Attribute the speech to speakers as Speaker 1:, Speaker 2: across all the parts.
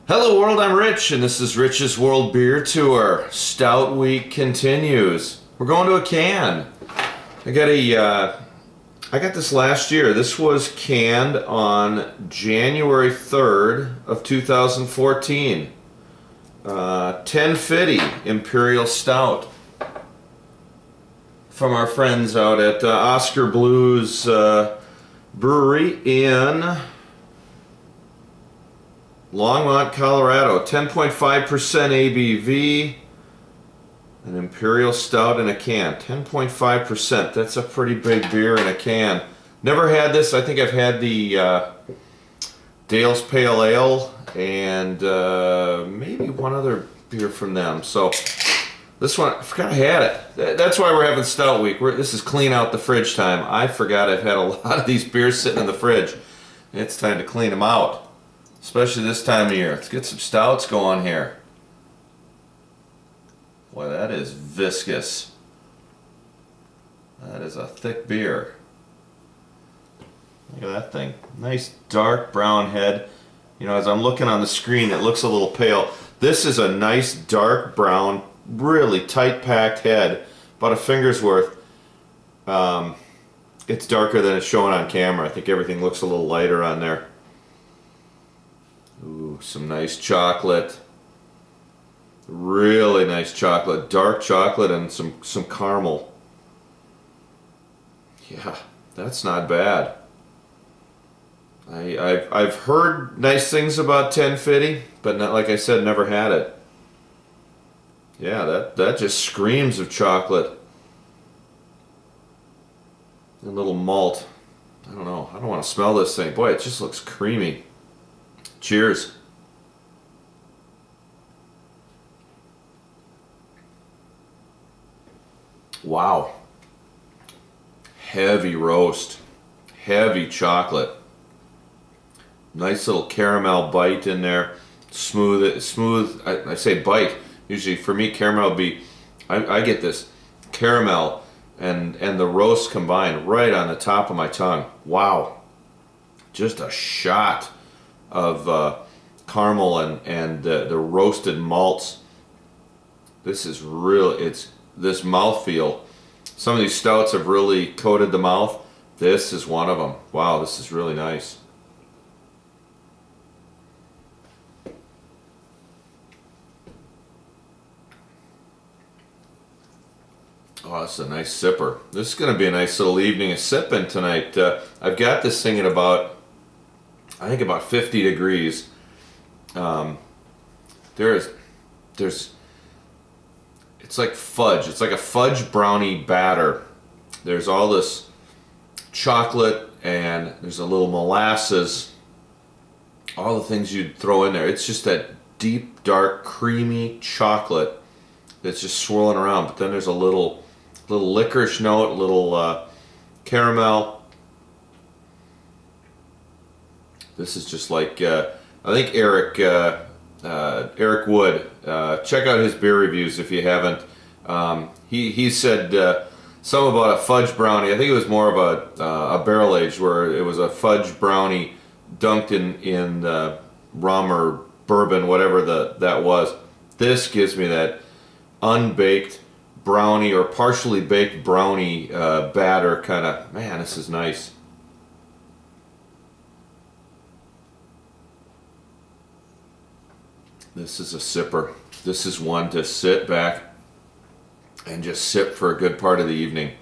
Speaker 1: Hello world, I'm Rich, and this is Rich's World Beer Tour. Stout Week continues. We're going to a can. I got this last year. This was canned on January 3rd of 2014. 10 Fidy Imperial Stout from our friends out at Oskar Blues Brewery in Longmont, Colorado. 10.5% ABV. An Imperial Stout in a can. 10.5%. That's a pretty big beer in a can. Never had this. I think I've had the Dale's Pale Ale and maybe one other beer from them. So this one, I forgot I had it. That's why we're having Stout Week. This is clean out the fridge time. I forgot I've had a lot of these beers sitting in the fridge. It's time to clean them out. Especially this time of year. Let's get some stouts going here. Boy, that is viscous. That is a thick beer. Look at that thing. Nice dark brown head. You know, as I'm looking on the screen, it looks a little pale. This is a nice dark brown, really tight packed head. About a finger's worth. It's darker than it's showing on camera. I think everything looks a little lighter on there. Ooh, some nice chocolate. Really nice chocolate. Dark chocolate and some caramel. Yeah, that's not bad. I've heard nice things about 10 Fidy, but not, like I said, never had it. Yeah, that just screams of chocolate. And a little malt. I don't know. I don't want to smell this thing. Boy, it just looks creamy. Cheers. Wow. Heavy roast. Heavy chocolate. Nice little caramel bite in there. Smooth. I say bite. Usually for me caramel would be, I get this caramel and the roast combined right on the top of my tongue. Wow. Just a shot of caramel and the roasted malts. This is really, it's this mouthfeel. Some of these stouts have really coated the mouth. This is one of them. Wow, this is really nice. Oh, this is a nice sipper. This is going to be a nice little evening of sipping tonight. I've got this thing at about, I think about 50 degrees. It's like fudge. It's like a fudge brownie batter. There's all this chocolate and there's a little molasses. All the things you'd throw in there. It's just that deep, dark, creamy chocolate that's just swirling around. But then there's a little licorice note, a little caramel. This is just like, I think Eric Wood, check out his beer reviews if you haven't. He said something about a fudge brownie. I think it was more of a barrel aged, where it was a fudge brownie dunked in rum or bourbon, whatever that was. This gives me that unbaked brownie or partially baked brownie batter kind of. Man, this is nice. This is a sipper. This is one to sit back and just sip for a good part of the evening.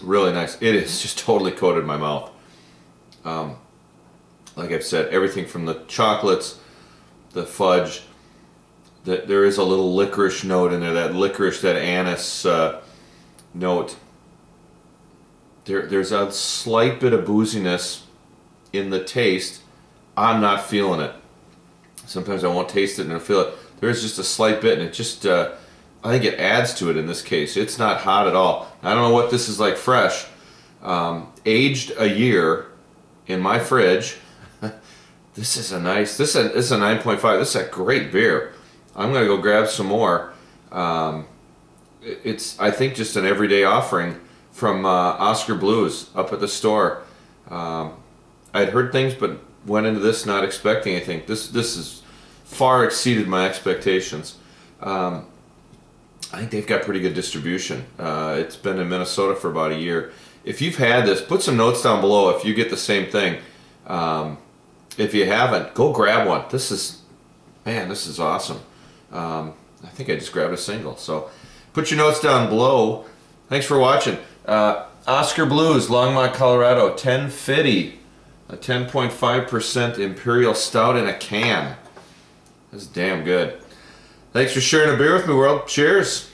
Speaker 1: Really nice. It is just totally coated my mouth. Like I've said, everything from the chocolates, the fudge, there is a little licorice note in there, that licorice, that anise note. There's a slight bit of booziness in the taste. I'm not feeling it. Sometimes I won't taste it and I feel it. There's just a slight bit, and it just, I think it adds to it in this case. It's not hot at all. I don't know what this is like fresh. Aged a year in my fridge. This is a nice, this is a 9.5. This is a great beer. I'm going to go grab some more. It's, I think, just an everyday offering from Oskar Blues up at the store. I'd heard things, but went into this not expecting anything. This is far exceeded my expectations. I think they've got pretty good distribution. It's been in Minnesota for about a year. If you've had this, put some notes down below if you get the same thing. If you haven't, go grab one. This is, man, this is awesome. I think I just grabbed a single. So put your notes down below. Thanks for watching. Oskar Blues, Longmont, Colorado, 10 Fidy, a 10.5% Imperial Stout in a can. That's damn good. Thanks for sharing a beer with me, world. Cheers.